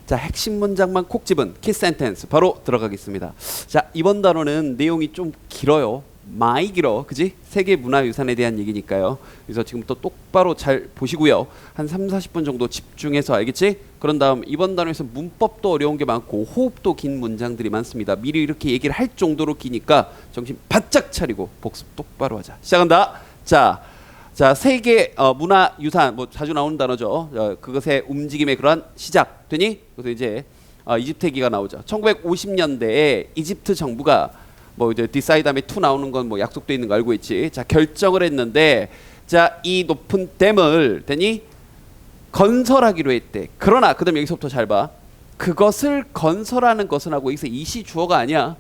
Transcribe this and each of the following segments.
자, 핵심 문장만 콕 집은 키 센텐스 바로 들어가겠습니다. 자, 이번 단어는 내용이 좀 길어요. 많이 길어. 그지? 세계 문화유산에 대한 얘기니까요. 그래서 지금부터 똑바로 잘 보시고요. 한 3-40분 정도 집중해서 알겠지? 그런 다음 이번 단어에서 문법도 어려운 게 많고 호흡도 긴 문장들이 많습니다. 미리 이렇게 얘기를 할 정도로 기니까 정신 바짝 차리고 복습 똑바로 하자. 시작한다. 자, 세계 문화유산 뭐 자주 나오는 단어죠. 그것의 움직임의 그러한 시작 되니? 그래서 이제 이집트 얘기가 나오죠. 1950년대에 이집트 정부가 뭐 이제 디사이드 다음에 투 나오는 건 뭐 약속돼 있는 거 알고 있지. 자, 결정을 했는데 자, 이 높은 댐을 되니 건설하기로 했대. 그러나 그다음 여기서부터 잘 봐. 그것을 건설하는 것은 하고 여기서 이시 주어가 아니야.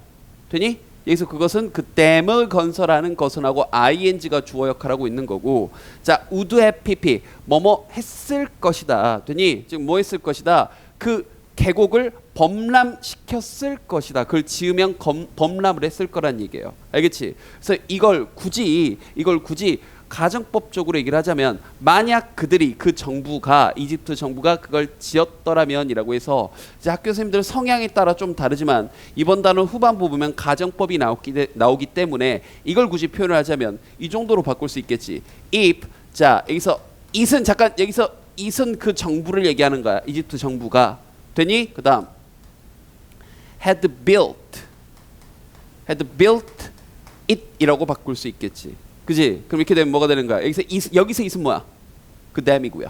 되니? 여기서 그것은 그 댐을 건설하는 것은 하고 ing가 주어 역할하고 있는 거고. 자, would have pp 뭐뭐 했을 것이다. 되니? 지금 뭐 했을 것이다. 그 계곡을 범람시켰을 것이다. 그걸 지으면 범람을 했을 거란 얘기예요. 알겠지? 그래서 이걸 굳이 가정법적으로 얘기를 하자면 만약 그들이 그 정부가 이집트 정부가 그걸 지었더라면이라고 해서 이제 학교 선생님들 성향에 따라 좀 다르지만 이번 단어 후반부 보면 가정법이 나오기 때문에 이걸 굳이 표현을 하자면 이 정도로 바꿀 수 있겠지. if 자 여기서 it은 잠깐 여기서 it은 그 정부를 얘기하는 거야. 이집트 정부가 되니 그다음 had built it이라고 바꿀 수 있겠지. 그지? 그럼 이렇게 되면 뭐가 되는 거야? 여기서 it은 뭐야? 그 댐이고요.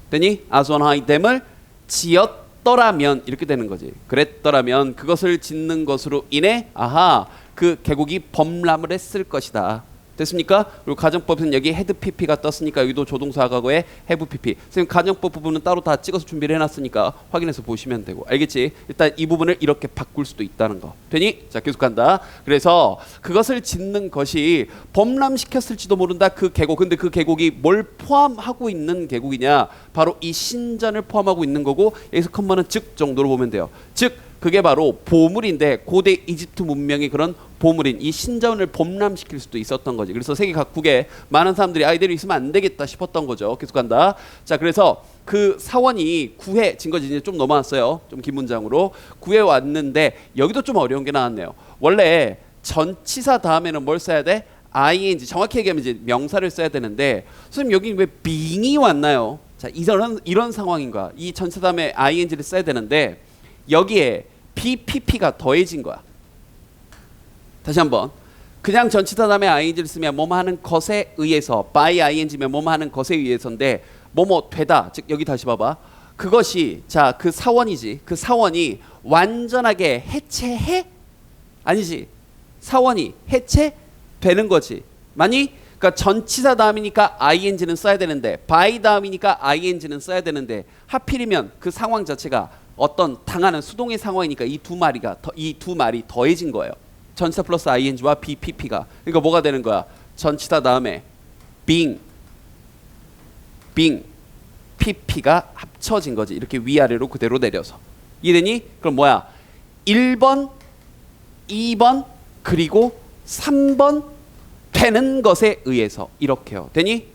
되니 아스완하이 댐을 지었더라면 이렇게 되는 거지. 그랬더라면 그것을 짓는 것으로 인해 아하 그 계곡이 범람을 했을 것이다. 됐습니까? 그리고 가정법은 여기 헤드 pp가 떴으니까 여기도 조동사 과거에 have pp. 선생님 가정법 부분은 따로 다 찍어서 준비를 해놨으니까 확인해서 보시면 되고. 알겠지? 일단 이 부분을 이렇게 바꿀 수도 있다는 거. 되니? 자, 계속한다. 그래서 그것을 짓는 것이 범람시켰을지도 모른다. 그 계곡. 근데 그 계곡이 뭘 포함하고 있는 계곡이냐? 바로 이 신전을 포함하고 있는 거고 여기서 컴마는 즉 정도로 보면 돼요. 즉 그게 바로 보물인데 고대 이집트 문명의 그런 보물인 이 신전을 범람시킬 수도 있었던 거지. 그래서 세계 각국에 많은 사람들이 아이들이 있으면 안 되겠다 싶었던 거죠. 계속한다. 자, 그래서 그 사원이 구해진 거지. 이제 좀 넘어왔어요. 좀 긴 문장으로 구해 왔는데 여기도 좀 어려운 게 나왔네요. 원래 전치사 다음에는 뭘 써야 돼? ing 정확히 얘기하면 이제 명사를 써야 되는데 선생님 여기 왜 being이 왔나요? 자, 이런 상황인 거야. 이 전치사 다음에 ing를 써야 되는데 여기에 BPP가 더해진 거야. 다시 한번. 그냥 전치사 다음에 ing를 쓰면 뭐뭐 하는 것에 의해서 by ing면 뭐뭐 하는 것에 의해서인데 뭐뭐 되다. 즉 여기 다시 봐봐. 그것이 자, 그 사원이지. 그 사원이 완전하게 해체해? 아니지. 사원이 해체되는 거지. 맞니? 그러니까 전치사 다음이니까 ing는 써야 되는데 by 다음이니까 ing는 써야 되는데 하필이면 그 상황 자체가 어떤 당하는 수동의 상황이니까 이 두 말이 더해진 거예요. 전치사 플러스 ing와 BPP가. 그러니까 뭐가 되는 거야? 전치사 다음에 being PP가 합쳐진 거지. 이렇게 위아래로 그대로 내려서. 이해되니? 그럼 뭐야? 1번, 2번, 그리고 3번 되는 것에 의해서 이렇게요. 되니?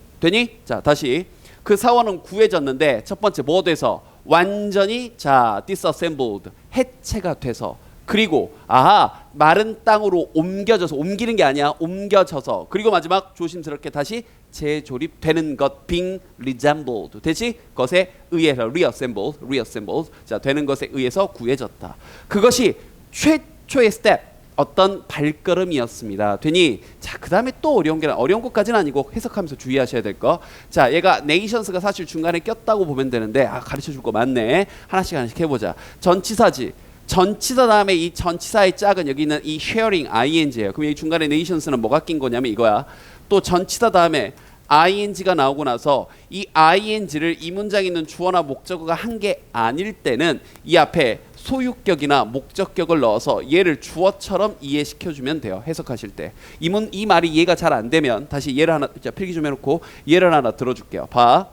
자, 다시. 그 사원은 구해졌는데 첫 번째 뭐 돼서? 완전히 자 disassembled 해체가 돼서 그리고 아하 마른 땅으로 옮겨져서 옮기는 게 아니야 옮겨져서 그리고 마지막 조심스럽게 다시 재조립되는 것 being reassembled 되지 것에 의해서 reassembled 자 되는 것에 의해서 구해졌다. 그것이 최초의 스텝 어떤 발걸음이었습니다. 되니 자 그다음에 또 어려운 것까지는 아니고 해석하면서 주의하셔야 될 거. 자 얘가 nations가 사실 중간에 꼈다고 보면 되는데 가르쳐 줄 거 많네. 하나씩 해보자. 전치사지. 전치사 다음에 이 전치사의 짝은 여기 있는 이 sharing ing예요. 그럼 이 중간에 nations는 뭐가 낀 거냐면 이거야. 또 전치사 다음에 ing가 나오고 나서 이 ing를 이 문장에 있는 주어나 목적어가 한 게 아닐 때는 이 앞에 소유격이나 목적격을 넣어서 얘를 주어처럼 이해시켜주면 돼요. 해석하실 때. 이 말이 이해가 잘 안 되면 다시 예를 하나 필기 좀 해놓고 예를 하나 들어줄게요. 봐.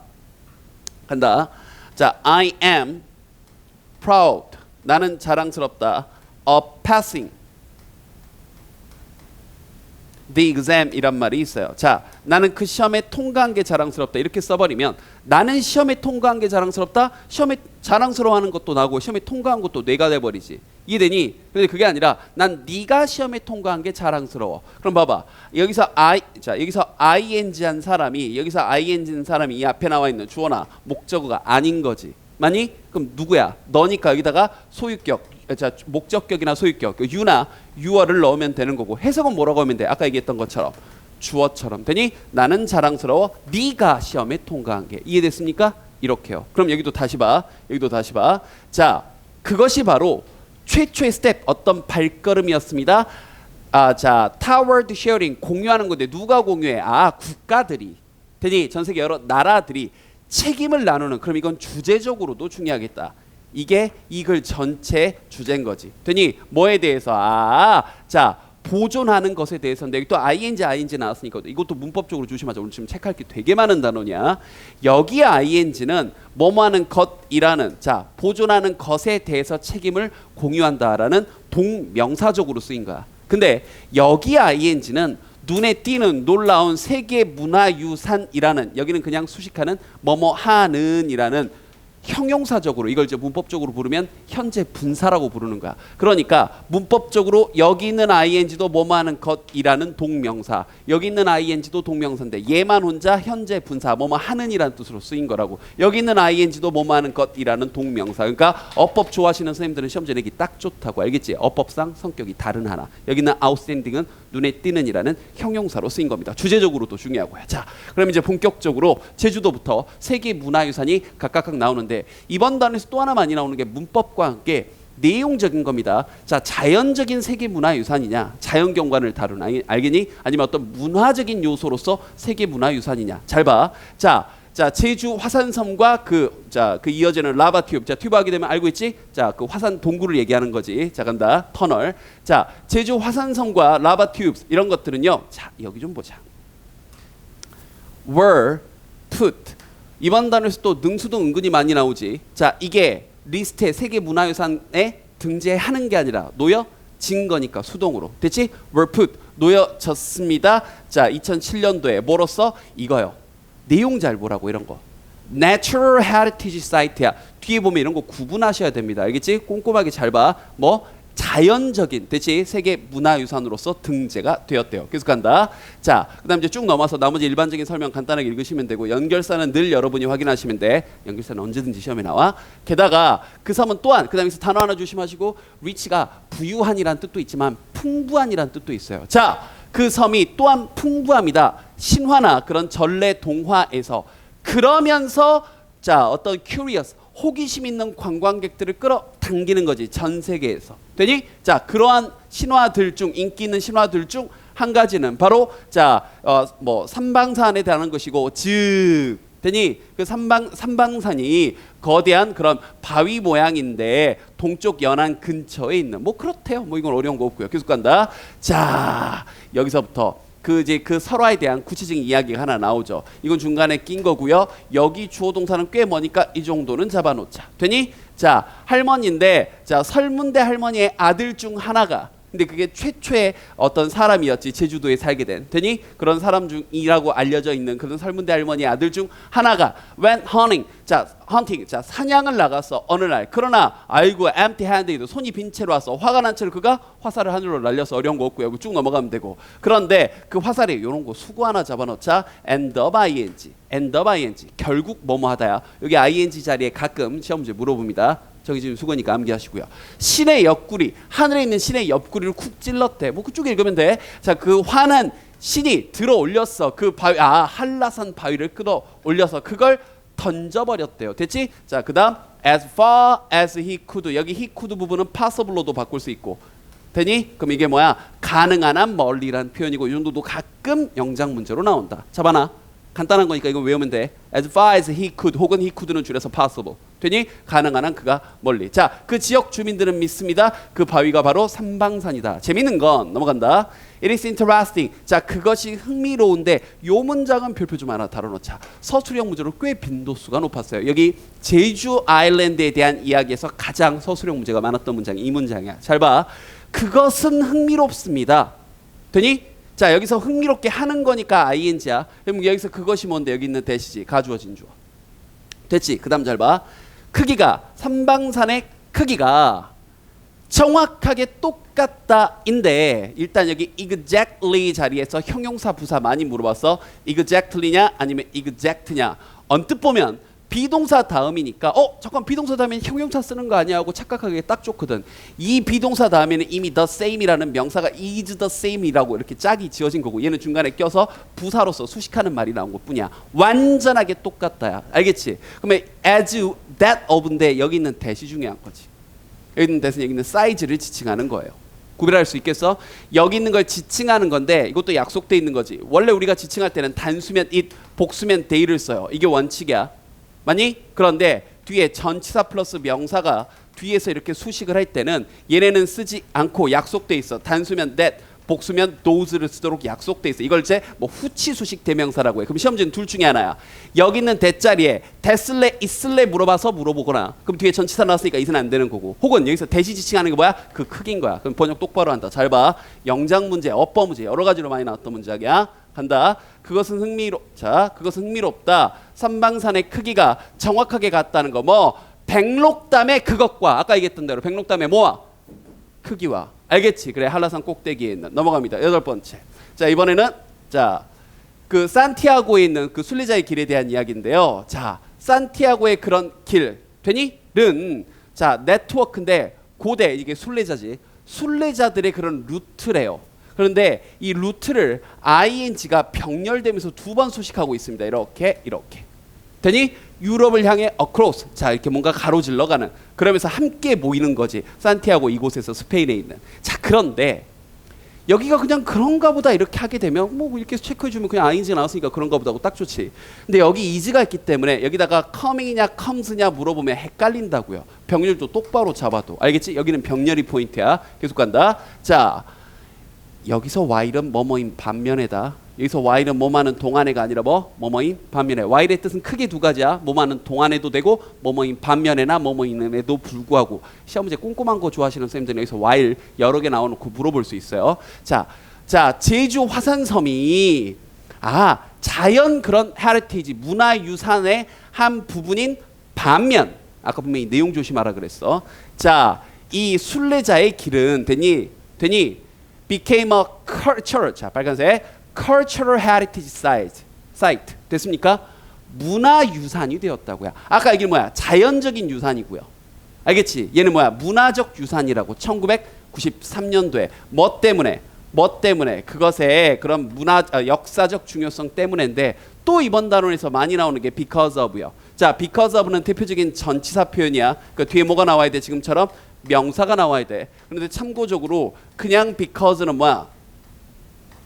간다. 자, I am proud. 나는 자랑스럽다. of passing. the exam 이란 말이 있어요. 자, 나는 그 시험에 통과한 게 자랑스럽다. 이렇게 써버리면 나는 시험에 통과한 게 자랑스럽다. 시험에 자랑스러워하는 것도 나고 시험에 통과한 것도 내가 돼버리지. 이해되니? 근데 그게 아니라 난 네가 시험에 통과한 게 자랑스러워. 그럼 봐봐. 여기서 여기서 ing한 사람이 여기서 ing한 사람이 이 앞에 나와 있는 주어나 목적어가 아닌 거지. 맞니? 그럼 누구야? 너니까 여기다가 소유격, 자 목적격이나 소유격, you나 you어를 넣으면 되는 거고 해석은 뭐라고 하면 돼? 아까 얘기했던 것처럼 주어처럼 되니 나는 자랑스러워 네가 시험에 통과한 게. 이해됐습니까? 이렇게요. 그럼 여기도 다시 봐. 여기도 다시 봐. 자, 그것이 바로 최초의 스텝, 어떤 발걸음이었습니다. 자, toward sharing, 공유하는 건데 누가 공유해? 국가들이. 되니 전 세계 여러 나라들이 책임을 나누는. 그럼 이건 주제적으로도 중요하겠다. 이게 이 글 전체 주제인 거지. 되니 뭐에 대해서? 자, 보존하는 것에 대해서인데 여기 또 ing 나왔으니까 이것도 문법적으로 조심하자. 오늘 지금 체크할 게 되게 많은 단어냐. 여기 ing는 뭐뭐하는 것이라는, 자, 보존하는 것에 대해서 책임을 공유한다라는 동명사적으로 쓰인 거야. 근데 여기 ing는 눈에 띄는 놀라운 세계 문화유산이라는, 여기는 그냥 수식하는 뭐뭐하는이라는 형용사적으로, 이걸 이제 문법적으로 부르면 현재 분사라고 부르는 거야. 그러니까 문법적으로 여기 있는 ing도 뭐뭐하는 것이라는 동명사, 여기 있는 ing도 동명사인데 얘만 혼자 현재 분사 뭐뭐하는이라는 뜻으로 쓰인 거라고. 여기 있는 ing도 뭐뭐하는 것이라는 동명사. 그러니까 어법 좋아하시는 선생님들은 시험지 내기 딱 좋다고. 알겠지? 어법상 성격이 다른 하나. 여기 있는 outstanding은 눈에 띄는이라는 형용사로 쓰인 겁니다. 주제적으로도 중요하고요. 자, 그럼 이제 본격적으로 제주도부터 세계 문화유산이 각각 나오는데 이번 단에서 또 하나 많이 나오는 게 문법과 함께 내용적인 겁니다. 자, 자연적인 세계 문화유산이냐, 자연경관을 다루는, 알겠니? 아니면 어떤 문화적인 요소로서 세계 문화유산이냐. 잘 봐. 자, 제주 화산섬과 그 이어지는 라바 튜브. 자, 튜브 하게 되면 알고 있지? 자, 그 화산 동굴을 얘기하는 거지. 자, 간다. 터널. 자, 제주 화산섬과 라바 튜브 이런 것들은요. 자, 여기 좀 보자. were put. 이번 단어에서 또 능수도 은근히 많이 나오지. 자, 이게 리스트에 세계 문화유산에 등재하는 게 아니라 놓여진 거니까 수동으로. 됐지? were put. 놓여졌습니다. 자, 2007년도에 뭐로써? 이거요. 내용 잘 보라고. 이런 거. Natural Heritage Site야. 뒤에 보면 이런 거 구분하셔야 됩니다. 알겠지? 꼼꼼하게 잘 봐. 뭐? 자연적인, 됐지? 세계 문화유산으로서 등재가 되었대요. 계속 간다. 자, 그 다음 이제 쭉 넘어서 나머지 일반적인 설명 간단하게 읽으시면 되고, 연결사는 늘 여러분이 확인하시면 돼. 연결사는 언제든지 시험에 나와. 게다가 그 섬은 또한, 그 다음에서 단어 하나 조심하시고, rich가 부유한이란 뜻도 있지만 풍부한이란 뜻도 있어요. 자, 그 섬이 또한 풍부합니다. 신화나 그런 전래 동화에서. 그러면서 자, 어떤 curious, 호기심 있는 관광객들을 끌어당기는 거지. 전 세계에서. 되니? 자, 그러한 신화들 중, 인기 있는 신화들 중 한 가지는 바로 삼방산에 대한 것이고, 즉 되니 그 삼방산이 거대한 그런 바위 모양인데 동쪽 연안 근처에 있는, 뭐 그렇대요. 뭐 이건 어려운 거 없고요. 계속 간다. 자, 여기서부터 그 설화에 대한 구체적인 이야기가 하나 나오죠. 이건 중간에 낀 거고요. 여기 주어 동사는 꽤 머니까 이 정도는 잡아놓자. 되니? 자, 할머니인데, 자, 설문대 할머니의 아들 중 하나가, 근데 그게 최초의 어떤 사람이었지. 제주도에 살게 된. 되니? 그런 사람 중이라고 알려져 있는 그런 설문대 할머니의 아들 중 하나가 went hunting. 자, hunting. 자, 사냥을 나갔어. 어느 날. 그러나 아이고 empty handed. 손이 빈 채로 왔어. 화가 난 채로 그가 화살을 하늘로 날려서 어려운 거 없고요. 쭉 넘어가면 되고. 그런데 그 화살에 이런 거 수고 하나 잡아놓자. end up ing. end up ing. 결국 뭐뭐 하다야. 여기 ing 자리에 가끔 시험 문제 물어봅니다. 저기 지금 수고니까 암기하시고요. 신의 옆구리, 하늘에 있는 신의 옆구리를 쿡 찔렀대. 뭐 그쪽에 읽으면 돼. 자, 그 화는 신이 들어 올렸어. 그 바위, 한라산 바위를 끌어 올려서 그걸 던져버렸대요. 됐지? 자, 그 다음 as far as he could. 여기 he could 부분은 possible로도 바꿀 수 있고. 되니? 그럼 이게 뭐야? 가능한 한 멀리란 표현이고, 이 정도도 가끔 영장 문제로 나온다. 잡아놔. 간단한 거니까 이거 외우면 돼. As far as he could, 혹은 he could는 줄여서 possible. 되니? 가능한 한 그가 멀리. 자, 그 지역 주민들은 믿습니다. 그 바위가 바로 삼방산이다. 재밌는 건 넘어간다. It is interesting. 자, 그것이 흥미로운데 요 문장은 별표 좀 하나 다뤄놓자. 서술형 문제로 꽤 빈도수가 높았어요. 여기 제주 아일랜드에 대한 이야기에서 가장 서술형 문제가 많았던 문장이 이 문장이야. 잘 봐. 그것은 흥미롭습니다. 되니? 자, 여기서 흥미롭게 하는 거니까 ing야. 그럼 여기서 그것이 뭔데? 여기 있는 대시지. 가주어진 주어. 됐지? 그 다음 잘 봐. 크기가, 삼방산의 크기가 정확하게 똑같다인데, 일단 여기 exactly 자리에서 형용사 부사 많이 물어봤어. exactly냐 아니면 exact냐. 언뜻 보면 비동사 다음이니까 잠깐 비동사 다음에 형용사 쓰는 거 아니야 하고 착각하기 딱 좋거든. 이 비동사 다음에는 이미 the same이라는 명사가 is the same이라고 이렇게 짝이 지어진 거고, 얘는 중간에 껴서 부사로서 수식하는 말이 나온 것뿐이야. 완전하게 똑같다야. 알겠지? 그러면 as that of인데 여기 있는 that이 중요한 거지. 여기 있는 that은 여기 있는 사이즈를 지칭하는 거예요. 구별할 수 있겠어? 여기 있는 걸 지칭하는 건데 이것도 약속돼 있는 거지. 원래 우리가 지칭할 때는 단수면 it, 복수면 they를 써요. 이게 원칙이야. 맞니? 그런데 뒤에 전치사 플러스 명사가 뒤에서 이렇게 수식을 할 때는 얘네는 쓰지 않고 약속돼 있어. 단수면 that, 복수면 those를 쓰도록 약속돼 있어. 이걸 이제 뭐 후치 수식 대명사라고 해. 그럼 시험 문제는 둘 중에 하나야. 여기 있는 that 자리에 that을래 있을래 물어봐서 물어보거나, 그럼 뒤에 전치사 나왔으니까 it은 안 되는 거고, 혹은 여기서 that이 지칭하는 게 뭐야? 그 크기인 거야. 그럼 번역 똑바로 한다. 잘 봐. 영장 문제, 어법 문제 여러 가지로 많이 나왔던 문제야. 간다. 그것은 흥미롭다. 삼방산의 크기가 정확하게 같다는 거. 뭐 백록담의 그것과 아까 얘기했던 대로 백록담의 뭐와 크기와. 알겠지? 그래, 한라산 꼭대기에 있는. 넘어갑니다. 8번째. 자, 이번에는 자, 그 산티아고에 있는 그 순례자의 길에 대한 이야기인데요. 자, 산티아고의 그런 길 되니?는 자, 네트워크인데 고대 이게 순례자지. 순례자들의 그런 루트래요. 그런데 이 루트를 ing가 병렬되면서 두 번 수식하고 있습니다. 이렇게 되니 유럽을 향해 across, 자 이렇게 뭔가 가로질러 가는, 그러면서 함께 모이는 거지. 산티아고 이곳에서 스페인에 있는. 자, 그런데 여기가 그냥 그런가 보다 이렇게 하게 되면 뭐 이렇게 체크해 주면 그냥 ing 나왔으니까 그런가 보다 하고 딱 좋지. 근데 여기 is가 있기 때문에 여기다가 coming이냐 comes냐 물어보면 헷갈린다고요. 병렬도 똑바로 잡아도. 알겠지? 여기는 병렬이 포인트야. 계속 간다. 자, 여기서 while은 뭐뭐인 반면에다. 여기서 while은 뭐뭐하는 동안에가 아니라 뭐뭐인 반면에. while의 뜻은 크게 두 가지야. 뭐뭐하는 동안에도 되고 뭐뭐인 반면에나 뭐뭐인에도 불구하고. 시험 문제 꼼꼼한 거 좋아하시는 선생님들은 여기서 while 여러 개 나와놓고 물어볼 수 있어요. 자, 제주 화산섬이 자연 그런 헤리티지 문화유산의 한 부분인 반면, 아까 분명히 내용 조심하라 그랬어. 자, 이 순례자의 길은 되니 became a cultural, 자 빨간색 cultural heritage site 됐습니까? 문화유산이 되었다고요. 아까 이게 뭐야? 자연적인 유산이고요. 알겠지? 얘는 뭐야? 문화적 유산이라고. 1993년도에 뭐 때문에 그것의 그런 역사적 중요성 때문인데, 또 이번 단원에서 많이 나오는 게 because of요. 자, because of는 대표적인 전치사 표현이야. 그 뒤에 뭐가 나와야 돼? 지금처럼 명사가 나와야 돼. 그런데 참고적으로 그냥 because는 뭐야?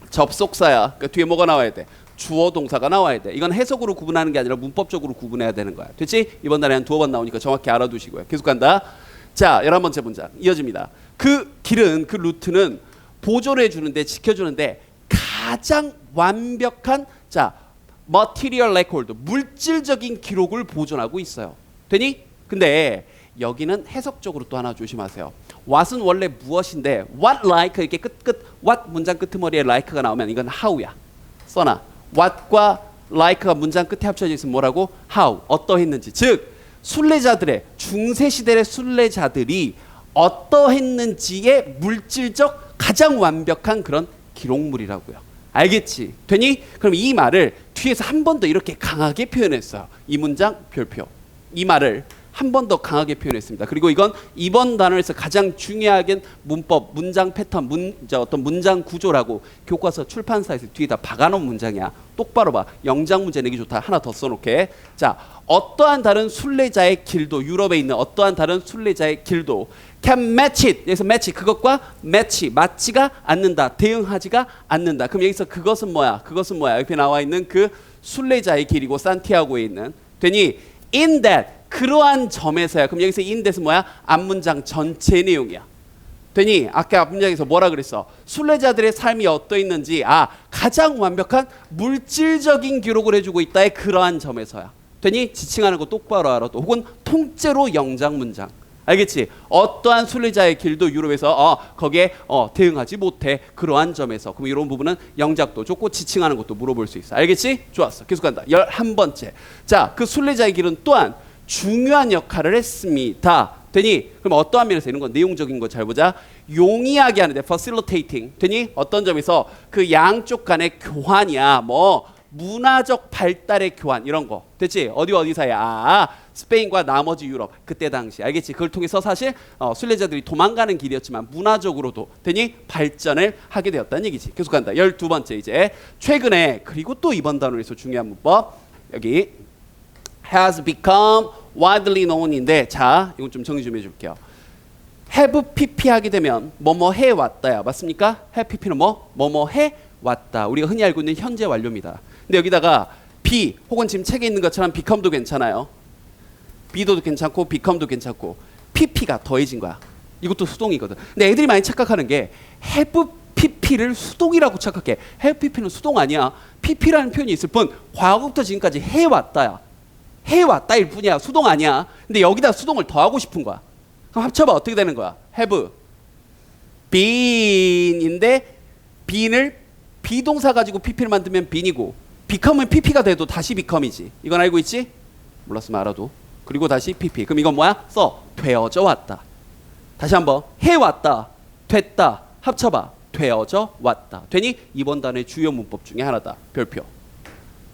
접속사야. 그 뒤에 뭐가 나와야 돼? 주어 동사가 나와야 돼. 이건 해석으로 구분하는 게 아니라 문법적으로 구분해야 되는 거야. 됐지? 이번 달에 한 2번 나오니까 정확히 알아두시고요. 계속 간다. 자, 11번째 문장 이어집니다. 그 길은, 그 루트는 보존해 주는데, 지켜주는데 가장 완벽한 material record, 물질적인 기록을 보존하고 있어요. 되니? 근데 여기는 해석적으로 또 하나 조심하세요. what은 원래 무엇인데 what like 이렇게 what 문장 끄트머리에 like가 나오면 이건 how야. 써놔. what과 like가 문장 끝에 합쳐져 있으면 뭐라고? how, 어떠했는지. 즉 순례자들의, 중세시대의 순례자들이 어떠했는지의 물질적 가장 완벽한 그런 기록물이라고요. 알겠지? 되니? 그럼 이 말을 뒤에서 한 번 더 이렇게 강하게 표현했어요. 이 문장 별표. 이 말을 한 번 더 강하게 표현했습니다. 그리고 이건 이번 단원에서 가장 중요하게 문법, 문장 패턴, 어떤 문장 구조라고 교과서 출판사에서 뒤에다 박아놓은 문장이야. 똑바로 봐. 영장 문제 내기 좋다. 하나 더 써놓게. 자, 어떠한 다른 순례자의 길도, 유럽에 있는 어떠한 다른 순례자의 길도 can match it. 여기서 match, 그것과 match, 맞지가 않는다. 대응하지가 않는다. 그럼 여기서 그것은 뭐야? 옆에 나와 있는 그 순례자의 길이고 산티아고에 있는. 되니 in that, 그러한 점에서야. 그럼 여기서 in that은 뭐야? 앞문장 전체 내용이야. 되니 아까 앞문장에서 뭐라 그랬어? 순례자들의 삶이 어떠했는지 가장 완벽한 물질적인 기록을 해주고 있다의 그러한 점에서야. 되니 지칭하는 거 똑바로 알아도, 혹은 통째로 영장 문장. 알겠지? 어떠한 순례자의 길도 유럽에서 거기에 대응하지 못해. 그러한 점에서. 그럼 이런 부분은 영작도 좋고 지칭하는 것도 물어볼 수 있어. 알겠지? 좋았어. 계속 간다. 11번째. 자, 그 순례자의 길은 또한 중요한 역할을 했습니다. 되니? 그럼 어떠한 면에서 이런 건 내용적인 거 잘 보자. 용이하게 하는데 facilitating. 되니? 어떤 점에서 그 양쪽 간의 교환이야. 뭐 문화적 발달의 교환 이런 거. 됐지? 어디 사이야? 스페인과 나머지 유럽. 그때 당시. 알겠지? 그걸 통해서 사실 순례자들이 도망가는 길이었지만 문화적으로도 되니? 발전을 하게 되었다는 얘기지. 계속 간다. 12번째 이제. 최근에 그리고 또 이번 단원에서 중요한 문법. 여기 has become widely known인데 자, 이건 좀 정리 좀 해줄게요. have pp 하게 되면 뭐뭐 해 왔다야. 맞습니까? have pp는 뭐뭐 해 왔다. 우리가 흔히 알고 있는 현재 완료입니다. 근데 여기다가 be 혹은 지금 책에 있는 것처럼 become도 괜찮아요. be도 괜찮고 become도 괜찮고 pp가 더해진 거야. 이것도 수동이거든. 근데 애들이 많이 착각하는 게 have pp를 수동이라고 착각해. have pp는 수동 아니야. pp라는 표현이 있을 뿐 과거부터 지금까지 해왔다야. 해왔다일 뿐이야. 수동 아니야. 근데 여기다 수동을 더하고 싶은 거야. 그럼 합쳐봐. 어떻게 되는 거야? have been인데 been을 비동사 가지고 pp를 만들면 bene이고 become은 pp가 돼도 다시 become이지. 이건 알고 있지? 몰랐으면 알아도. 그리고 다시 pp. 그럼 이건 뭐야? 되어져 왔다. 다시 한번 해왔다. 됐다. 합쳐봐. 되어져 왔다. 되니? 이번 단어의 주요 문법 중에 하나다. 별표.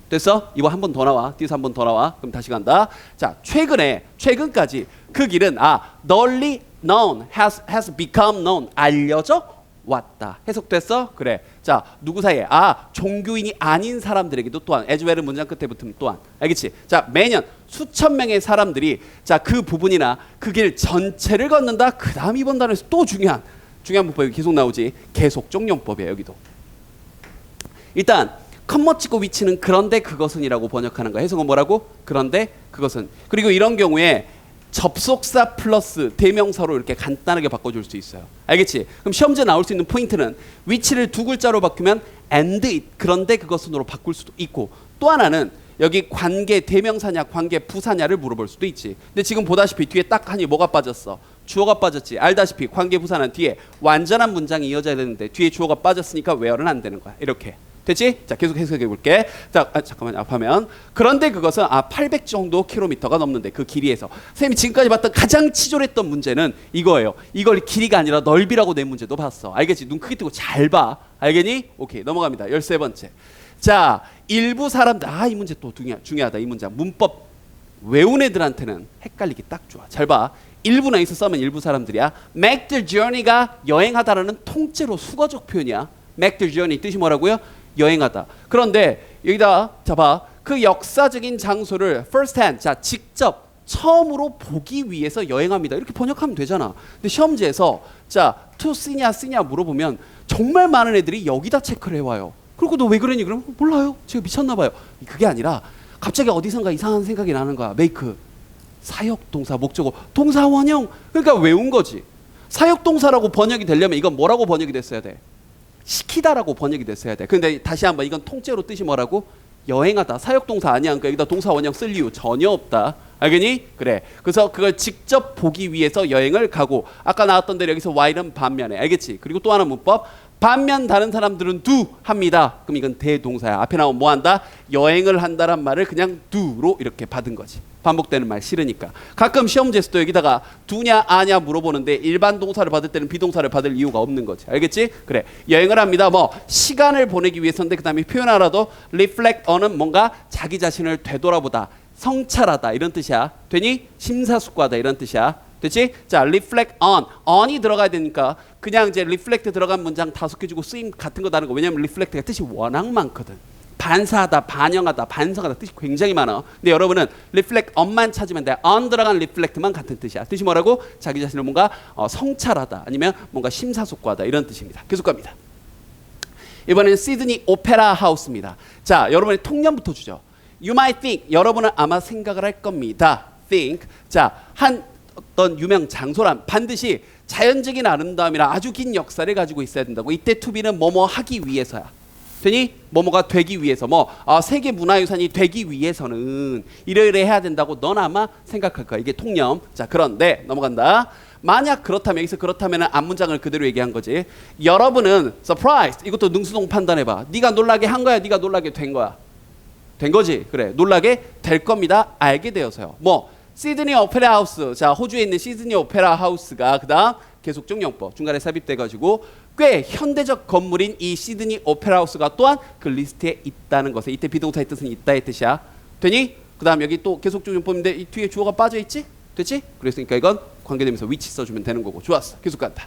됐어? 이번 한 번 더 나와. 뒤에서 한 번 더 나와. 그럼 다시 간다. 자, 최근까지 그 길은 널리 known, has become known, 알려져 왔다. 해석됐어? 그래. 자, 누구 사이에? 종교인이 아닌 사람들에게도 또한. as well은 문장 끝에 붙으면 또한. 알겠지? 자, 매년 수천 명의 사람들이 자, 그 부분이나 그 길 전체를 걷는다. 그 다음 이번 단어에서 또 중요한 문법이 계속 나오지. 계속적 용법이에요. 여기도. 일단 컴머 찍고 위치는 그런데 그것은이라고 번역하는 거야. 해석은 뭐라고? 그런데 그것은. 그리고 이런 경우에 접속사 플러스 대명사로 이렇게 간단하게 바꿔줄 수 있어요. 알겠지? 그럼 시험지에 나올 수 있는 포인트는 위치를 두 글자로 바꾸면 and it, 그런데 그것은으로 바꿀 수도 있고 또 하나는 여기 관계 대명사냐 관계 부사냐를 물어볼 수도 있지. 근데 지금 보다시피 뒤에 딱 하니 뭐가 빠졌어? 주어가 빠졌지. 알다시피 관계 부사는 뒤에 완전한 문장이 이어져야 되는데 뒤에 주어가 빠졌으니까 where는 안 되는 거야. 이렇게. 됐지? 자, 계속 해석해 볼게. 자, 잠깐만 앞하면. 그런데 그것은 800 정도 킬로미터가 넘는데 그 길이에서 선생님이 지금까지 봤던 가장 치졸했던 문제는 이거예요. 이걸 길이가 아니라 넓이라고 낸 문제도 봤어. 알겠지? 눈 크게 뜨고 잘 봐. 알겠니? 오케이. 넘어갑니다. 13번째. 자, 일부 사람들 이 문제 또 중요하다. 이 문장. 문법 외운 애들한테는 헷갈리기 딱 좋아. 잘 봐. 일부나 있어 써면 일부 사람들이야. make the journey가 여행하다라는 통째로 수거적 표현이야. make the journey 뜻이 뭐라고요? 여행하다. 그런데 여기다 잡아. 그 역사적인 장소를 first hand, 자, 직접 처음으로 보기 위해서 여행합니다. 이렇게 번역하면 되잖아. 근데 시험지에서 자, to see냐 물어보면 정말 많은 애들이 여기다 체크를 해와요. 그리고 너 왜 그러니? 그러면 몰라요. 제가 미쳤나 봐요. 그게 아니라 갑자기 어디선가 이상한 생각이 나는 거야. make 사역동사 목적어 동사 원형. 그러니까 외운 거지. 사역동사라고 번역이 되려면 이건 뭐라고 번역이 됐어야 돼? 시키다라고 번역이 됐어야 돼. 근데 다시 한번 이건 통째로 뜻이 뭐라고? 여행하다. 사역동사 아니야. 그러니까 여기다 동사 원형 쓸 이유 전혀 없다. 알겠니? 그래. 그래서 그걸 직접 보기 위해서 여행을 가고 아까 나왔던 대로 여기서 while은 반면에. 알겠지? 그리고 또 하나 문법. 반면 다른 사람들은 do 합니다. 그럼 이건 대동사야. 앞에 나온 뭐 한다? 여행을 한다란 말을 그냥 do로 이렇게 받은 거지. 반복되는 말 싫으니까. 가끔 시험지에서도 여기다가 do냐 아냐 물어보는데 일반 동사를 받을 때는 비동사를 받을 이유가 없는 거지. 알겠지? 그래. 여행을 합니다. 뭐 시간을 보내기 위해서인데 그 다음에 표현 알아도 reflect on은 뭔가 자기 자신을 되돌아보다. 성찰하다 이런 뜻이야. 되니? 심사숙고하다 이런 뜻이야. 됐지? 자, reflect on이 들어가야 되니까 그냥 이제 reflect 들어간 문장 다섯 개 주고 쓰임 같은 거 다른 거. 왜냐면 reflect가 뜻이 워낙 많거든. 반사하다, 반영하다, 반성하다 뜻이 굉장히 많아. 근데 여러분은 reflect on만 찾으면 돼. on 들어간 reflect만 같은 뜻이야. 뜻이 뭐라고? 자기 자신을 뭔가 성찰하다 아니면 뭔가 심사숙고하다 이런 뜻입니다. 계속 갑니다. 이번에는 시드니 오페라 하우스입니다. 자, 여러분의 통념부터 주죠. You might think, 여러분은 아마 생각을 할 겁니다. think, 자, 한 어떤 유명 장소란 반드시 자연적인 아름다움이나 아주 긴 역사를 가지고 있어야 된다고. 이때 to be는 뭐뭐 하기 위해서야. 되니? 뭐뭐가 되기 위해서 세계 문화유산이 되기 위해서는 이래 해야 된다고 넌 아마 생각할 거야. 이게 통념. 자, 그런데 넘어간다. 만약 그렇다면 여기서 그렇다면 앞문장을 그대로 얘기한 거지. 여러분은 surprised. 이것도 능수동 판단해봐. 네가 놀라게 한 거야, 네가 놀라게 된 거야. 된 거지. 그래, 놀라게 될 겁니다. 알게 되어서요. 시드니 오페라 하우스. 자, 호주에 있는 시드니 오페라 하우스가 그다음 계속적 용법 중간에 삽입돼가지고 꽤 현대적 건물인 이 시드니 오페라 하우스가 또한 그 리스트에 있다는 것에 이때 비동사의 뜻은 있다의 뜻이야. 되니? 그다음 여기 또 계속적 용법인데 이 뒤에 주어가 빠져 있지? 됐지? 그랬으니까 이건 관계되면서 위치 써주면 되는 거고. 좋았어. 계속 간다.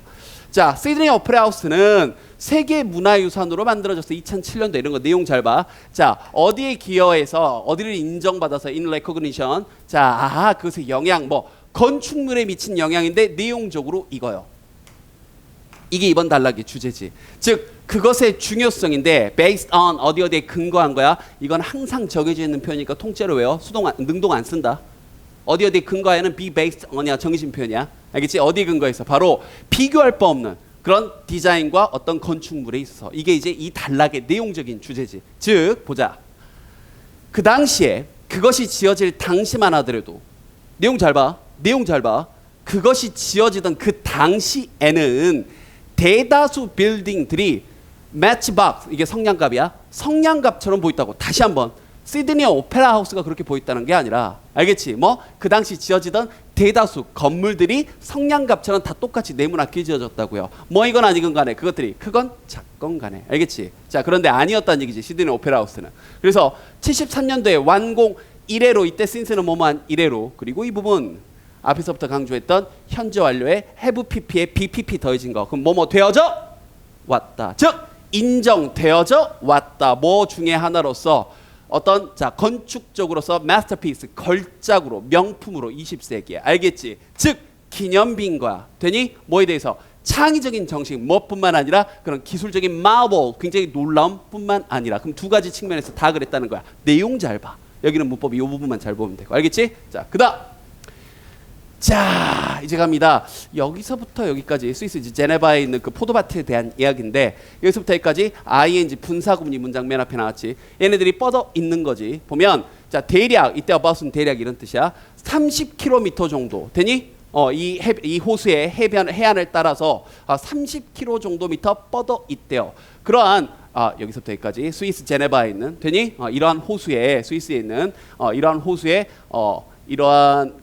자, 시드니 오페라 하우스는 세계 문화유산으로 만들어졌어. 2007년도 이런 거 내용 잘 봐. 자, 어디에 기여해서 어디를 인정받아서 in recognition. 자, 그것의 영향 건축물에 미친 영향인데 내용적으로 이거요. 이게 이번 단락의 주제지. 즉 그것의 중요성인데 based on 어디에 근거한 거야. 이건 항상 정해져 있는 표현이니까 통째로 외워. 능동 안 쓴다. 어디에 근거하에는 be based on이야. 정의심 표현이야. 알겠지? 어디 근거해서 바로 비교할 바 없는 그런 디자인과 어떤 건축물에 있어서 이게 이제 이 단락의 내용적인 주제지. 즉 보자. 그 당시에 그것이 지어질 당시만 하더라도 내용 잘 봐. 내용 잘 봐. 그것이 지어지던 그 당시에는 대다수 빌딩들이 매치박스 이게 성냥갑이야. 성냥갑처럼 보였다고. 다시 한번. 시드니 오페라 하우스가 그렇게 보였다는 게 아니라 알겠지? 그 당시 지어지던 대다수 건물들이 성냥갑처럼 다 똑같이 네모나게 지어졌다고요. 이건 아니건 간에 그것들이 크건 작건 간에 알겠지? 자, 그런데 아니었다는 얘기지. 시드니 오페라 하우스는. 그래서 73년도에 완공 이래로 이때 신스는 뭐만 이래로 그리고 이 부분 앞에서부터 강조했던 현재 완료에 have pp에 bpp 더해진 거. 그럼 되어져 왔다. 즉 인정되어져 왔다. 중에 하나로서 어떤 건축적으로서 마스터피스 걸작으로 명품으로 20세기에 알겠지? 즉 기념비인 거야. 되니? 뭐에 대해서 창의적인 정식 뿐만 아니라 그런 기술적인 마블 굉장히 놀라움 뿐만 아니라 그럼 두 가지 측면에서 다 그랬다는 거야. 내용 잘 봐. 여기는 문법이 이 부분만 잘 보면 되고 알겠지? 자, 그다음 자, 이제 갑니다. 여기서부터 여기까지 스위스 제네바에 있는 그 포도밭에 대한 이야기인데 여기서부터 여기까지 ing 분사구문이 문장 맨 앞에 나왔지. 얘네들이 뻗어 있는 거지. 보면 자, 대략 이때 about은 대략 이런 뜻이야. 30km 정도 되니? 이 호수의 해안을 따라서 30km 정도 미터 뻗어 있대요. 그러한 여기서부터 여기까지 스위스 제네바에 있는 되니? 이러한 호수에 스위스에 있는 이러한 호수에 이러한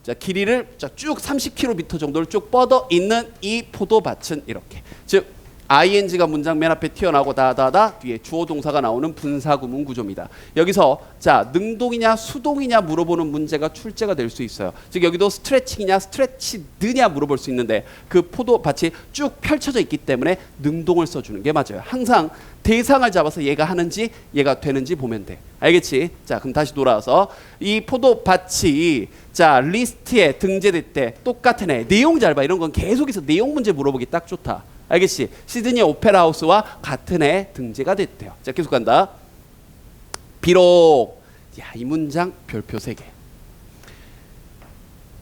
자, 길이를 쭉 30km 정도를 쭉 뻗어 있는 이 포도밭은 이렇게. 즉 ing가 문장 맨 앞에 튀어나오고 다다다 뒤에 주어 동사가 나오는 분사구문 구조입니다. 여기서 자, 능동이냐 수동이냐 물어보는 문제가 출제가 될 수 있어요. 즉 여기도 스트레칭이냐 스트레치드냐 물어볼 수 있는데 그 포도밭이 쭉 펼쳐져 있기 때문에 능동을 써주는 게 맞아요. 항상 대상을 잡아서 얘가 하는지 얘가 되는지 보면 돼. 알겠지? 자, 그럼 다시 돌아와서 이 포도밭이 자 리스트에 등재될 때 똑같은 애 내용 잘 봐. 이런 건 계속해서 내용 문제 물어보기 딱 좋다. 알겠지? 시드니 오페라 하우스와 같은 해 등재가 됐대요. 자, 계속 간다. 비록 이 문장 별표 3개.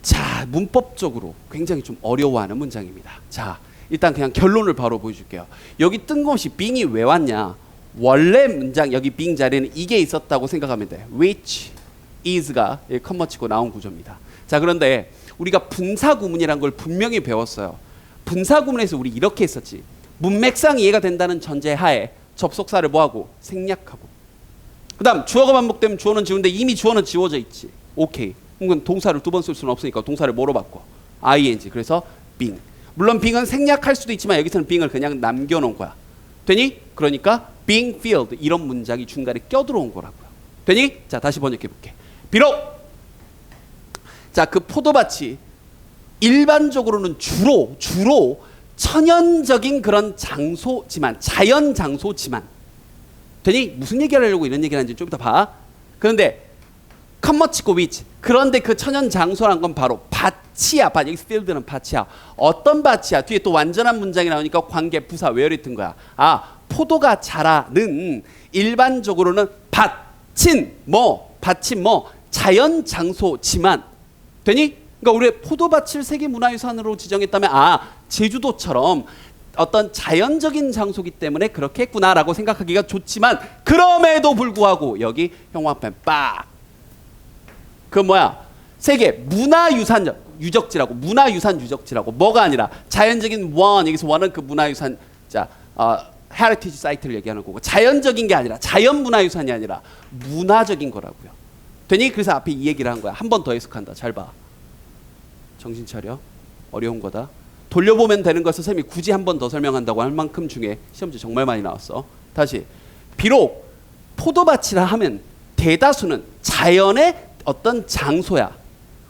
자, 문법적으로 굉장히 좀 어려워하는 문장입니다. 자, 일단 그냥 결론을 바로 보여줄게요. 여기 뜬금없이 being이 왜 왔냐? 원래 문장 여기 being 자리에는 이게 있었다고 생각하면 돼. which is가 컴마 치고 나온 구조입니다. 자, 그런데 우리가 분사구문이란 걸 분명히 배웠어요. 분사구문에서 우리 이렇게 했었지. 문맥상 이해가 된다는 전제하에 접속사를 뭐하고? 생략하고. 그 다음 주어가 반복되면 주어는 지우는데 이미 주어는 지워져 있지. 오케이. 그럼 동사를 두 번 쓸 수는 없으니까 동사를 뭐로 바꿔? ing. 그래서 being. 물론 being은 생략할 수도 있지만 여기서는 being을 그냥 남겨놓은 거야. 되니? 그러니까 being filled 이런 문장이 중간에 껴들어온 거라고요. 되니? 자, 다시 번역해 볼게. 비록 자, 그 포도밭이 일반적으로는 주로 천연적인 그런 장소지만 자연 장소지만 되니? 무슨 얘기를 하려고 이런 얘기를 하는지 좀 이따 봐. 그런데 컴머치고 위치 그런데 그 천연 장소란 건 바로 밭이야. 여기서 필드는 밭이야. 어떤 밭이야? 뒤에 또 완전한 문장이 나오니까 관계 부사 외열이 튼 거야. 포도가 자라는 일반적으로는 밭인 자연 장소지만 되니? 그러니까 우리 포도밭을 세계 문화유산으로 지정했다면 제주도처럼 어떤 자연적인 장소기 때문에 그렇게 했구나라고 생각하기가 좋지만 그럼에도 불구하고 여기 형광펜 빡. 그 뭐야? 세계 문화유산 유적지라고 문화유산 유적지라고 뭐가 아니라 자연적인 원 여기서 원은 그 문화유산 자 헤리티지 사이트를 얘기하는 거고 자연적인 게 아니라 자연 문화유산이 아니라 문화적인 거라고요. 되니? 그래서 앞에 이 얘기를 한 거야. 한 번 더 해석한다. 잘 봐. 정신 차려. 어려운 거다. 돌려보면 되는 것을 선생님이 굳이 한 번 더 설명한다고 할 만큼 중에 시험지 정말 많이 나왔어. 다시. 비록 포도밭이라 하면 대다수는 자연의 어떤 장소야.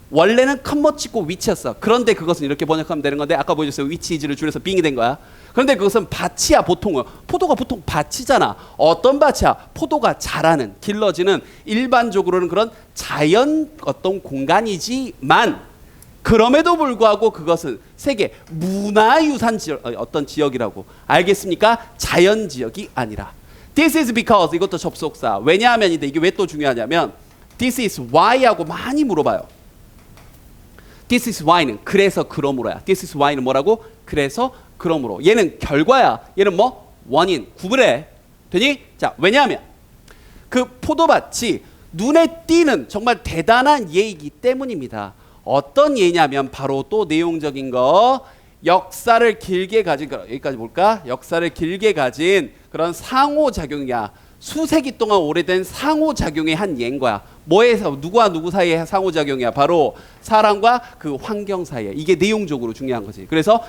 원래는 컴머 찍고 위치였어. 그런데 그것은 이렇게 번역하면 되는 건데 아까 보여줬어요. 위치 이즈를 줄여서 빙이 된 거야. 그런데 그것은 밭이야. 보통은 포도가 보통 밭이잖아. 어떤 밭이야? 포도가 자라는 길러지는 일반적으로는 그런 자연 어떤 공간이지만 그럼에도 불구하고 그것은 세계 문화유산 지역, 어떤 지역이라고 알겠습니까? 자연 지역이 아니라 This is because 이것도 접속사. 왜냐하면인데 이게 왜 또 중요하냐면 This is why하고 많이 물어봐요. This is why는 그래서 그러므로야. This is why는 뭐라고? 그래서 그러므로. 얘는 결과야. 얘는 뭐? 원인. 구분해. 되니? 자, 왜냐하면 그 포도밭이 눈에 띄는 정말 대단한 예이기 때문입니다. 어떤 예냐면 바로 또 내용적인 거 역사를 길게 가진 여기까지 볼까? 역사를 길게 가진 그런 상호작용이야. 수세기 동안 오래된 상호작용의 한 예인 거야. 뭐에서 누구와 누구 사이의 상호작용이야? 바로 사람과 그 환경 사이에. 이게 내용적으로 중요한 거지. 그래서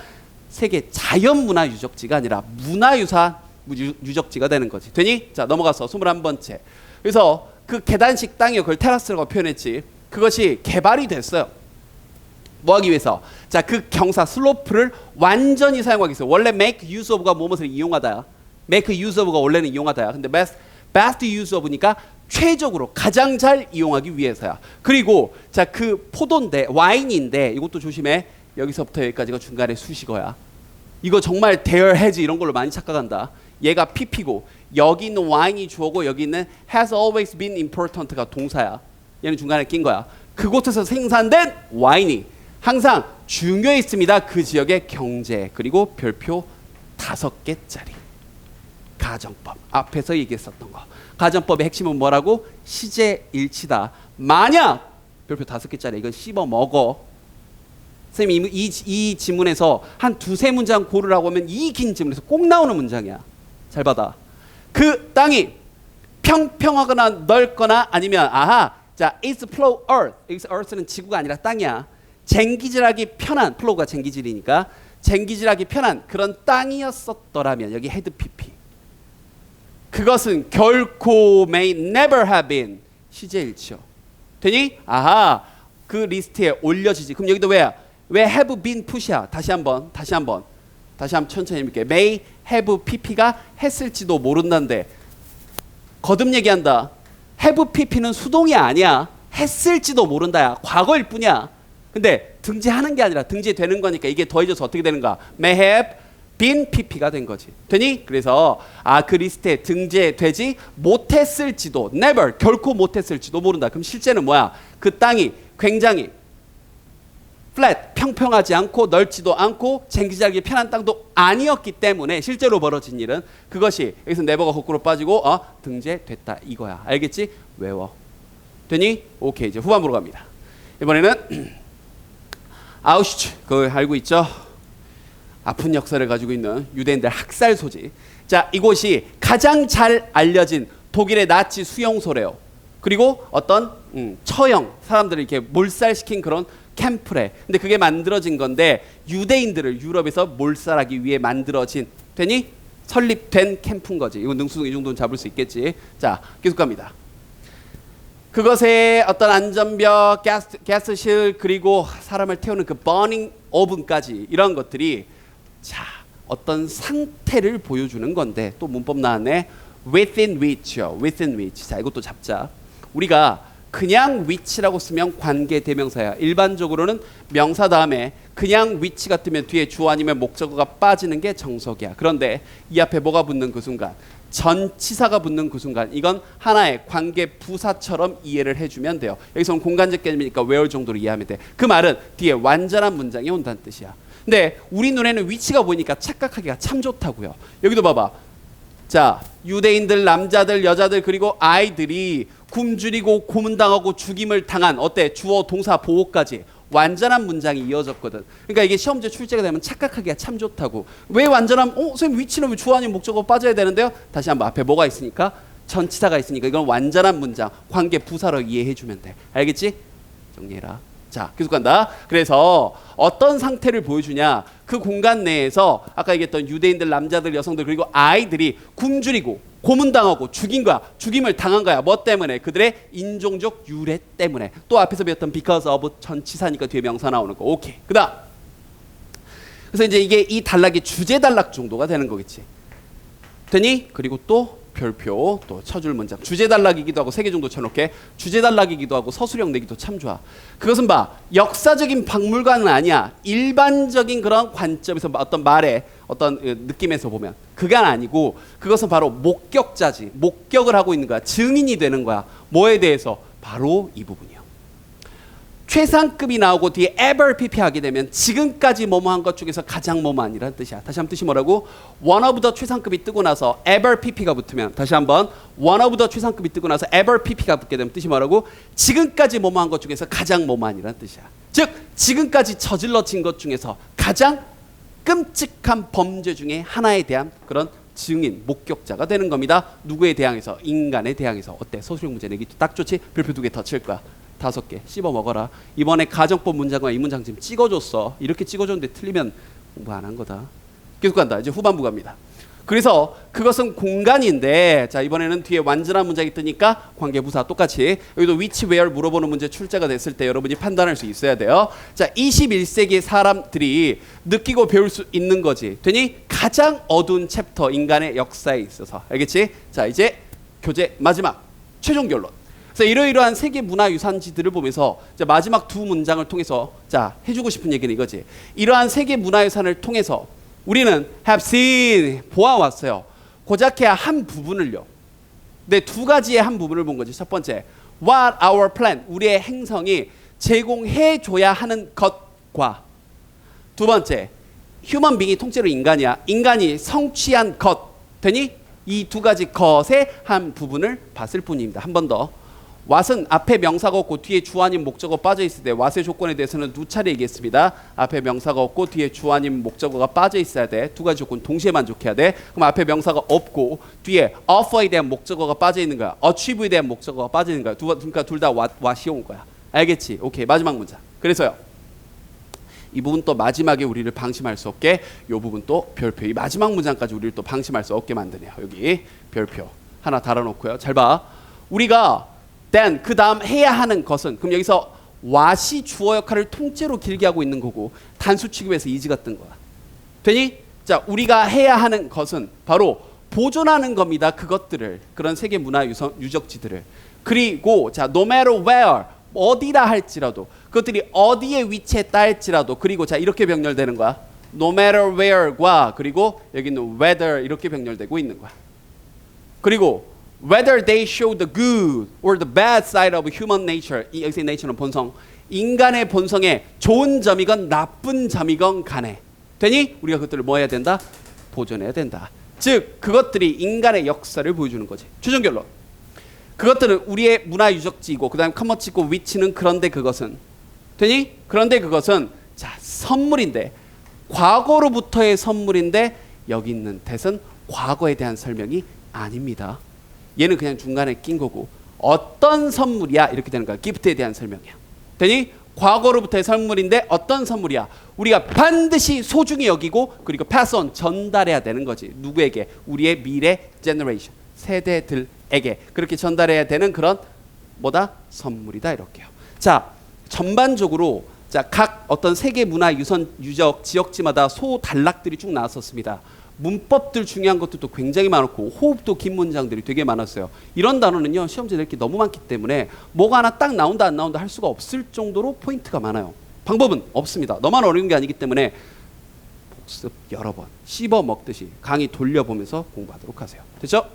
세계 자연문화 유적지가 아니라 문화유산 유적지가 되는 거지. 되니? 자, 넘어가서 21번째. 그래서 그 계단식 땅이요. 그걸 테라스라고 표현했지. 그것이 개발이 됐어요. 뭐 하기 위해서? 자, 그 경사 슬로프를 완전히 사용하기 위해서. 원래 make use of가 무엇을 이용하다야. make use of가 원래는 이용하다야. 근데 best use of니까 최적으로 가장 잘 이용하기 위해서야. 그리고 자, 그 포도인데 와인인데 이것도 조심해. 여기서부터 여기까지가 중간에 수식어야. 이거 정말 there has 이런 걸로 많이 착각한다. 얘가 pp고 여기 있는 와인이 주어고 여기 있는 has always been important가 동사야. 얘는 중간에 낀 거야. 그곳에서 생산된 와인이 항상 중요했습니다. 그 지역의 경제. 그리고 별표 5개짜리 가정법. 앞에서 얘기했었던 거. 가정법의 핵심은 뭐라고? 시제일치다. 만약 별표 5개짜리 이건 씹어 먹어. 선생님이 이 지문에서 한 2-3문장 고르라고 하면 이 긴 지문에서 꼭 나오는 문장이야. 잘 받아. 그 땅이 평평하거나 넓거나 아니면 자, it's flow earth. 여기서 earth는 지구가 아니라 땅이야. 쟁기질하기 편한 플로우가 쟁기질이니까 쟁기질하기 편한 그런 땅이었었더라면 여기 헤드 PP. 그것은 결코 may never have been 시제일치요. 되니? 그 리스트에 올려지지. 그럼 여기도 왜 have been 푸시야? 다시 한번 천천히 읽을게. may have pp가 했을지도 모른다는데 거듭 얘기한다. have pp는 수동이 아니야. 했을지도 모른다야. 과거일 뿐이야. 근데 등재하는 게 아니라 등재되는 거니까 이게 더해져서 어떻게 되는가? may have been pp가 된 거지. 되니? 그래서 그 리스트에 등재되지 못했을지도 never 결코 못했을지도 모른다. 그럼 실제는 뭐야? 그 땅이 굉장히 flat 평평하지 않고 넓지도 않고 쟁기질하기 편한 땅도 아니었기 때문에 실제로 벌어진 일은 그것이 여기서 never가 거꾸로 빠지고 등재됐다 이거야. 알겠지? 외워. 되니? 오케이. 이제 후반부로 갑니다. 이번에는 아우슈츠, 그거 알고 있죠? 아픈 역사를 가지고 있는 유대인들 학살 소지. 자, 이곳이 가장 잘 알려진 독일의 나치 수용소래요. 그리고 어떤 처형, 사람들을 이렇게 몰살시킨 그런 캠프래. 근데 그게 만들어진 건데 유대인들을 유럽에서 몰살하기 위해 만들어진 되니? 설립된 캠프인 거지. 이건 능수능 이 정도는 잡을 수 있겠지. 자, 계속 갑니다. 그것의 어떤 안전벽, 가스실 그리고 사람을 태우는 그 버닝 오븐까지 이런 것들이 자 어떤 상태를 보여주는 건데 또 문법 나왔네. within which요. within which. 자 이것도 잡자. 우리가 그냥 which라고 쓰면 관계 대명사야. 일반적으로는 명사 다음에 그냥 which 같으면 뒤에 주어 아니면 목적어가 빠지는 게 정석이야. 그런데 이 앞에 뭐가 붙는 그 순간 전치사가 붙는 그 순간 이건 하나의 관계 부사처럼 이해를 해주면 돼요. 여기서는 공간적 개념이니까 where 정도로 이해하면 돼. 그 말은 뒤에 완전한 문장이 온다는 뜻이야. 근데 우리 눈에는 위치가 보이니까 착각하기가 참 좋다고요. 여기도 봐봐. 자, 유대인들, 남자들, 여자들 그리고 아이들이 굶주리고 고문당하고 죽임을 당한 어때? 주어, 동사, 보호까지 완전한 문장이 이어졌거든. 그러니까 이게 시험제 출제가 되면 착각하기가 참 좋다고. 왜 완전한? 선생님 위치는 왜 주어 아닌 목적어 빠져야 되는데요? 다시 한번 앞에 뭐가 있으니까? 전치사가 있으니까 이건 완전한 문장, 관계 부사로 이해해 주면 돼. 알겠지? 정리해라. 자, 계속 간다. 그래서 어떤 상태를 보여주냐? 그 공간 내에서 아까 얘기했던 유대인들, 남자들, 여성들 그리고 아이들이 굶주리고 고문당하고 죽인 거야. 죽임을 당한 거야. 뭐 때문에? 그들의 인종적 유래 때문에. 또 앞에서 배웠던 because of 전치사니까 뒤에 명사 나오는 거. 오케이. 그다음. 그래서 이제 이게 이 단락이 주제 단락 정도가 되는 거겠지. 되니? 그리고 또 별표 또 쳐줄 문장. 주제 단락이기도 하고 3개 정도 쳐놓게. 주제 단락이기도 하고 서술형 내기도 참 좋아. 그것은 봐. 역사적인 박물관은 아니야. 일반적인 그런 관점에서 어떤 말의 어떤 느낌에서 보면 그건 아니고 그것은 바로 목격자지. 목격을 하고 있는 거야. 증인이 되는 거야. 뭐에 대해서? 바로 이 부분이요. 최상급이 나오고 뒤에 ever pp 하게 되면 지금까지 뭐뭐한 것 중에서 가장 뭐뭐한이라는 뜻이야. 다시 한번 뜻이 뭐라고? one of the 최상급이 뜨고 나서 ever pp가 붙으면 다시 한번 one of the 최상급이 뜨고 나서 ever pp가 붙게 되면 뜻이 뭐라고? 지금까지 뭐뭐한 것 중에서 가장 뭐뭐한이라는 뜻이야. 즉 지금까지 저질러진 것 중에서 가장 끔찍한 범죄 중에 하나에 대한 그런 증인, 목격자가 되는 겁니다. 누구에 대항해서? 인간에 대항해서. 어때? 서술형 문제 내기 딱 좋지? 별표 2개 더 칠 거야. 5개 씹어 먹어라. 이번에 가정법 문장과 이 문장 지금 찍어줬어. 이렇게 찍어줬는데 틀리면 공부 안 한 거다. 계속 간다. 이제 후반부 갑니다. 그래서 그것은 공간인데, 자 이번에는 뒤에 완전한 문장이 뜨니까 관계부사 똑같이 여기도 which where 물어보는 문제 출제가 됐을 때 여러분이 판단할 수 있어야 돼요. 자 21세기 사람들이 느끼고 배울 수 있는 거지. 되니 가장 어두운 챕터 인간의 역사에 있어서. 알겠지? 자 이제 교재 마지막 최종 결론. 그래서 이러이러한 세계 문화유산지들을 보면서 이제 마지막 두 문장을 통해서 자 해주고 싶은 얘기는 이거지. 이러한 세계 문화유산을 통해서 우리는 have seen 보아왔어요. 고작해야 한 부분을요. 근데 두 가지의 한 부분을 본 거지. 첫 번째, what our plan 우리의 행성이 제공해줘야 하는 것과 두 번째, human being이 통째로 인간이야. 인간이 성취한 것 되니 이 두 가지 것의 한 부분을 봤을 뿐입니다. 한 번 더. what은 앞에 명사가 없고 뒤에 주 아닌 목적어 빠져 있을 때 what의 조건에 대해서는 두 차례 얘기했습니다. 앞에 명사가 없고 뒤에 주 아닌 목적어가 빠져 있어야 돼. 두 가지 조건 동시에 만족해야 돼. 그럼 앞에 명사가 없고 뒤에 offer에 대한 목적어가 빠져 있는 거야. achieve에 대한 목적어가 빠져 있는 거야. 그러니까 둘 다 what이 온 거야. 알겠지? 오케이. 마지막 문장. 그래서요. 이 부분 또 마지막에 우리를 방심할 수 없게 이 부분 또 별표. 이 마지막 문장까지 우리를 또 방심할 수 없게 만드네요. 여기 별표 하나 달아놓고요. 잘 봐. 우리가 then 그 다음 해야 하는 것은 그럼 여기서 what이 주어 역할을 통째로 길게 하고 있는 거고 단수 취급해서 이지가 뜬 거야. 되니? 자 우리가 해야 하는 것은 바로 보존하는 겁니다. 그것들을 그런 세계 문화 유적지들을 그리고 자 no matter where 어디라 할지라도 그것들이 어디에 위치했다 할지라도 그리고 자 이렇게 병렬되는 거야. no matter where과 그리고 여기는 whether 이렇게 병렬되고 있는 거야. 그리고 whether they show the good or the bad side of human nature. 여기서 nature는 본성. 인간의 본성에 좋은 점이건 나쁜 점이건 간에 되니 우리가 그것들을 뭐 해야 된다? 보존해야 된다. 즉 그것들이 인간의 역사를 보여주는 거지. 최종 결론. 그것들은 우리의 문화 유적지이고 그 다음에 커머 찍고 위치는 그런데 그것은 되니? 그런데 그것은 자 선물인데 과거로부터의 선물인데 여기 있는 that은 과거에 대한 설명이 아닙니다. 얘는 그냥 중간에 낀 거고 어떤 선물이야 이렇게 되는 거야. 기프트에 대한 설명이야. 되니 과거로부터의 선물인데 어떤 선물이야. 우리가 반드시 소중히 여기고 그리고 pass on 전달해야 되는 거지. 누구에게? 우리의 미래 generation 세대들에게 그렇게 전달해야 되는 그런 뭐다? 선물이다 이렇게요. 자 전반적으로 자 각 어떤 세계 문화 유선 유적 지역지마다 소 단락들이 쭉 나왔었습니다. 문법들 중요한 것들도 굉장히 많았고 호흡도 긴 문장들이 되게 많았어요. 이런 단어는요 시험지에 낼 게 너무 많기 때문에 뭐가 하나 딱 나온다 안 나온다 할 수가 없을 정도로 포인트가 많아요. 방법은 없습니다. 너만 어려운 게 아니기 때문에 복습 여러 번 씹어 먹듯이 강의 돌려보면서 공부하도록 하세요. 됐죠?